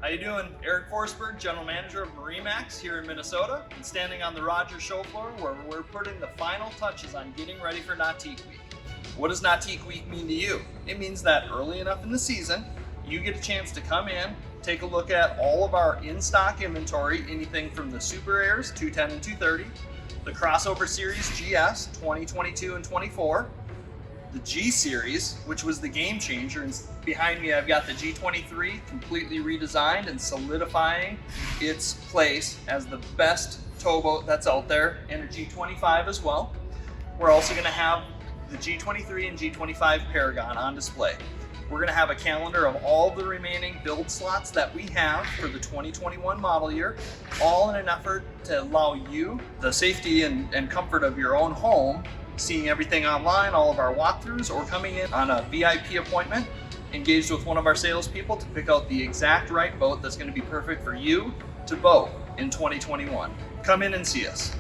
How you doing? Eric Forsberg, General Manager of MarineMax here in Minnesota, and standing on the Rogers show floor where we're putting the final touches on getting ready for Nautique Week. What does Nautique Week mean to you? It means that early enough in the season, you get a chance to come in, take a look at all of our in-stock inventory, anything from the Super Airs 210 and 230, the Crossover Series GS 2022 and 24, the G Series, which was the game changer, and behind me I've got the G23 completely redesigned and solidifying its place as the best towboat that's out there, and a G25 as well. We're also going to have the G23 and G25 Paragon on display. We're going to have a calendar of all the remaining build slots that we have for the 2021 model year, all in an effort to allow you the safety and comfort of your own home, seeing everything online, all of our walkthroughs, or coming in on a VIP appointment, engaged with one of our salespeople to pick out the exact right boat that's going to be perfect for you to boat in 2021. Come in and see us.